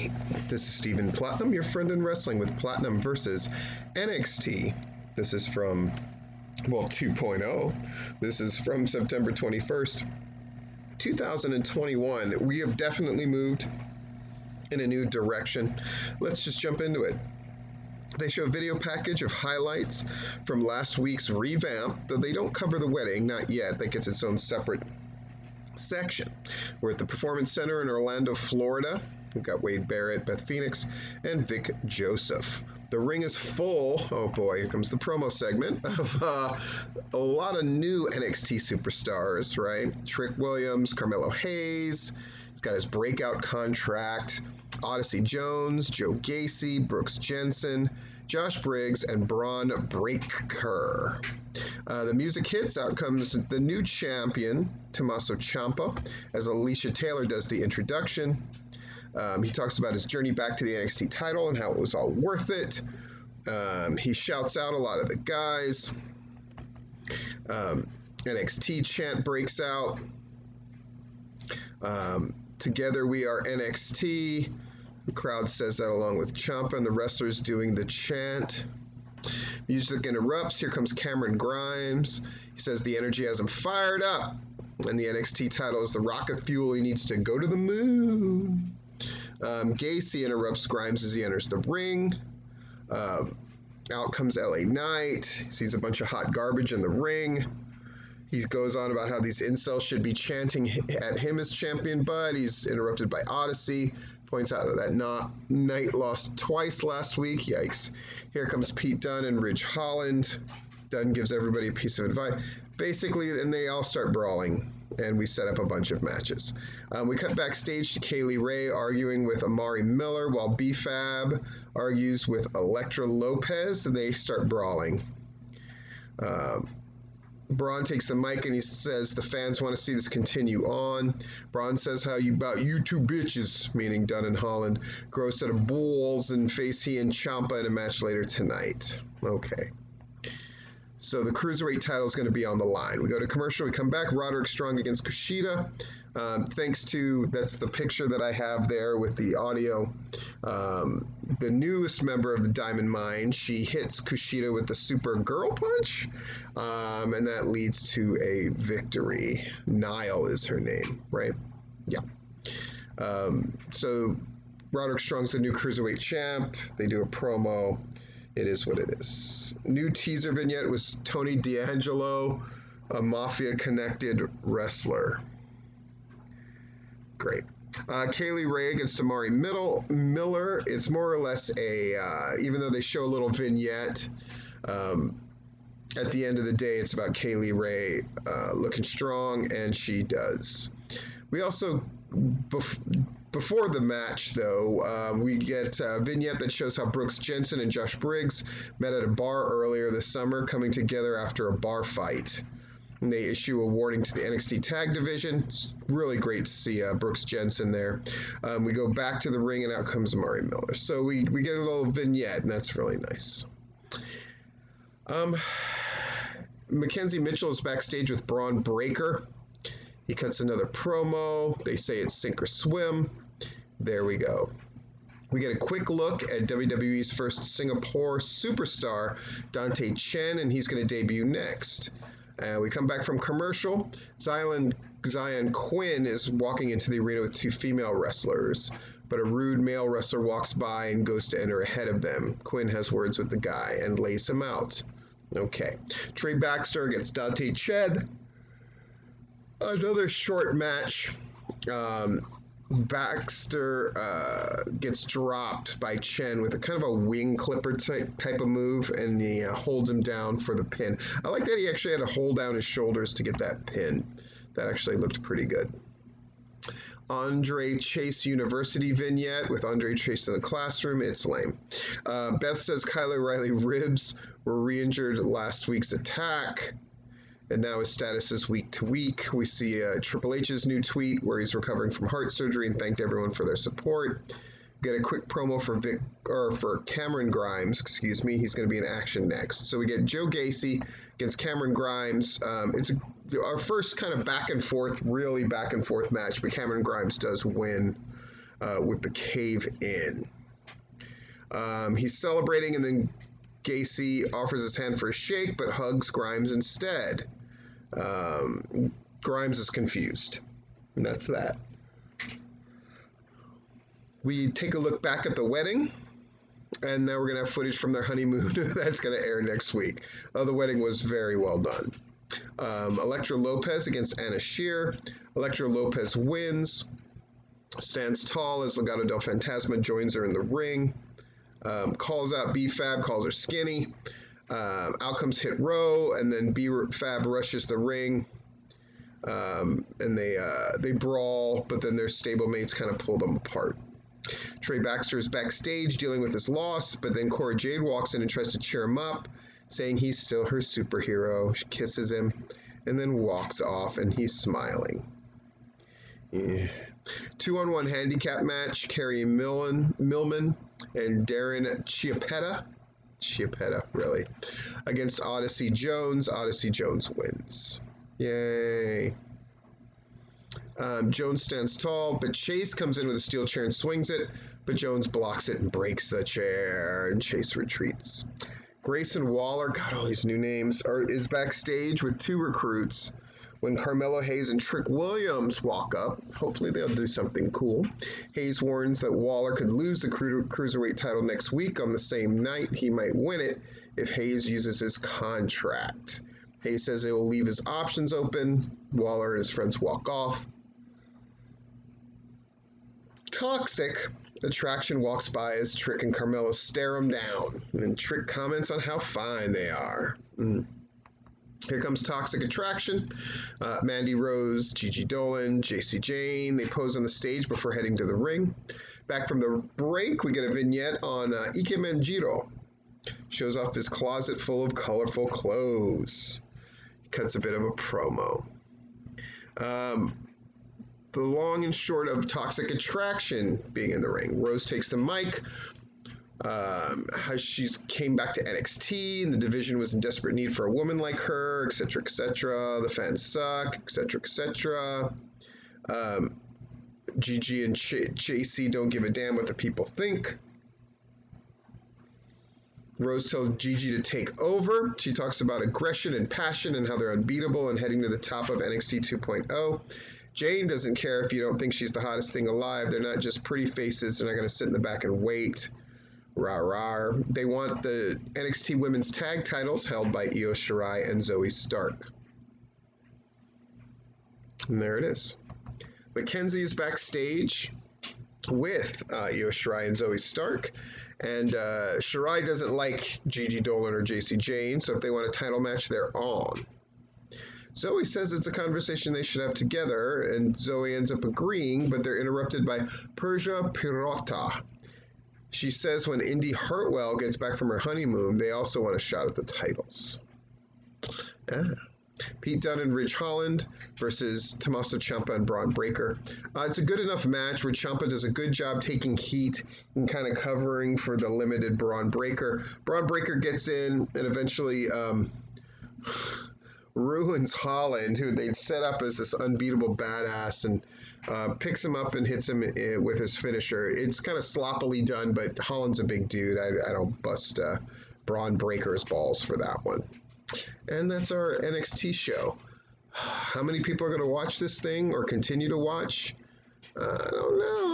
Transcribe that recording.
Hey, this is Stephen Platinum, your friend in wrestling with Platinum versus NXT. This is from, 2.0. This is from September 21st, 2021. We have definitely moved in a new direction. Let's just jump into it. They show a video package of highlights from last week's revamp, though they don't cover the wedding, not yet. That gets its own separate section. We're at the Performance Center in Orlando, Florida. We've got Wade Barrett, Beth Phoenix, and Vic Joseph. The ring is full. Oh boy, here comes the promo segment of a lot of new NXT superstars, right? Trick Williams, Carmelo Hayes. He's got his breakout contract. Odyssey Jones, Joe Gacy, Brooks Jensen, Josh Briggs, and Braun Breaker. The music hits. Out comes the new champion, Tommaso Ciampa, as Alicia Taylor does the introduction. He talks about his journey back to the NXT title and how it was all worth it. He shouts out a lot of the guys. NXT chant breaks out. Together we are NXT. The crowd says that along with Ciampa and the wrestlers doing the chant. Music interrupts. Here comes Cameron Grimes. He says the energy has him fired up. And the NXT title is the rocket fuel. He needs to go to the moon. Gacy interrupts Grimes as he enters the ring. Out comes LA Knight. He sees a bunch of hot garbage in the ring. He goes on about how these incels should be chanting at him as champion, but he's interrupted by Odyssey. Points out that Knight lost twice last week. Yikes. Here comes Pete Dunne and Ridge Holland. Dunne gives everybody a piece of advice. Basically, and they all start brawling, and we set up a bunch of matches. We cut backstage to Kaylee Ray arguing with Amari Miller, while B-Fab argues with Elektra Lopez, and they start brawling. Braun takes the mic and he says the fans want to see this continue on. Braun says how about you two bitches, meaning Dunne and Holland, grow a set of balls and face he and Ciampa in a match later tonight. Okay. So the Cruiserweight title is going to be on the line. We go to commercial. We come back. Roderick Strong against Kushida. Thanks to, that's the picture that I have there with the audio. The newest member of the Diamond Mine, she hits Kushida with the Super Girl Punch. And that leads to a victory. Nile is her name, right? Yeah. So Roderick Strong's the new Cruiserweight champ. They do a promo. It is what it is. New teaser vignette was Tony D'Angelo, a mafia-connected wrestler. Great. Kaylee Ray against Amari Miller. It's more or less a, even though they show a little vignette, at the end of the day, it's about Kaylee Ray looking strong, and she does. We also, before the match, though, we get a vignette that shows how Brooks Jensen and Josh Briggs met at a bar earlier this summer, coming together after a bar fight. And they issue a warning to the NXT Tag Division. It's really great to see Brooks Jensen there. We go back to the ring, and out comes Amari Miller. So we get a little vignette, and that's really nice. Mackenzie Mitchell is backstage with Braun Breaker. He cuts another promo. They say it's sink or swim. There we go. We get a quick look at WWE's first Singapore superstar, Dante Chen, and he's going to debut next. We come back from commercial. Zion Quinn is walking into the arena with two female wrestlers, but a rude male wrestler walks by and goes to enter ahead of them. Quinn has words with the guy and lays him out. Okay. Trey Baxter against Dante Chen. Another short match. Baxter gets dropped by Chen with a kind of a wing clipper type of move, and he holds him down for the pin. I like that he actually had to hold down his shoulders to get that pin. That actually looked pretty good. Andre Chase University vignette with Andre Chase in the classroom. It's lame. Beth says Kyle O'Reilly ribs were re-injured last week's attack, and now his status is week to week. We see Triple H's new tweet where he's recovering from heart surgery and thanked everyone for their support. Get a quick promo for Cameron Grimes. Excuse me, he's going to be in action next. So we get Joe Gacy against Cameron Grimes. It's our first kind of really back and forth match, but Cameron Grimes does win. with the cave in. He's celebrating, and then Gacy offers his hand for a shake, but hugs Grimes instead. Grimes is confused. And that's that. We take a look back at the wedding, and now we're going to have footage from their honeymoon that's going to air next week. The wedding was very well done. Elektra Lopez against Anna Shear. Elektra Lopez wins, stands tall as Legado del Fantasma joins her in the ring. Calls out B-Fab, calls her skinny. Out comes Hit Row, and then B-Fab rushes the ring. And they brawl, but then their stablemates kind of pull them apart. Trey Baxter is backstage dealing with his loss, but then Cora Jade walks in and tries to cheer him up, saying he's still her superhero. She kisses him and then walks off, and he's smiling. Yeah. 2-on-1 handicap match, Carrie Millman and Darren Chiappetta, really, against Odyssey Jones. Odyssey Jones wins. Yay. Jones stands tall, but Chase comes in with a steel chair and swings it, but Jones blocks it and breaks the chair, and Chase retreats. Grayson Waller, got all these new names, is backstage with two recruits when Carmelo Hayes and Trick Williams walk up. Hopefully they'll do something cool. Hayes warns that Waller could lose the Cruiserweight title next week on the same night. He might win it if Hayes uses his contract. Hayes says it will leave his options open. Waller and his friends walk off. Toxic Attraction walks by as Trick and Carmelo stare him down. And then Trick comments on how fine they are. Here comes Toxic Attraction. Mandy Rose, Gigi Dolan, JC Jane. They pose on the stage before heading to the ring. Back from the break, we get a vignette on Ike Manjiro. Shows off his closet full of colorful clothes. He cuts a bit of a promo. The long and short of Toxic Attraction being in the ring. Rose takes the mic. How she's came back to NXT and the division was in desperate need for a woman like her, etc., etc. The fans suck, etc., etc. Gigi and JC don't give a damn what the people think. Rose tells Gigi to take over. She talks about aggression and passion and how they're unbeatable and heading to the top of NXT 2.0. Jane doesn't care if you don't think she's the hottest thing alive. They're not just pretty faces. They're not going to sit in the back and wait. Rah, rah. They want the NXT Women's Tag titles held by Io Shirai and Zoe Stark. And there it is. Mackenzie is backstage with Io Shirai and Zoe Stark. And Shirai doesn't like Gigi Dolan or JC Jane, so if they want a title match, they're on. Zoe says it's a conversation they should have together, and Zoe ends up agreeing, but they're interrupted by Persia Pirota. She says when Indy Hartwell gets back from her honeymoon, they also want a shot at the titles. Pete Dunne and Ridge Holland versus Tommaso Ciampa and Braun Breaker. It's a good enough match where Ciampa does a good job taking heat and kind of covering for the limited Braun Breaker. Braun Breaker gets in and eventually ruins Holland, who they'd set up as this unbeatable badass, and picks him up and hits him with his finisher. It's kind of sloppily done, but Holland's a big dude. I don't bust Braun Breaker's balls for that one. And that's our NXT show. How many people are going to watch this thing or continue to watch? I don't know.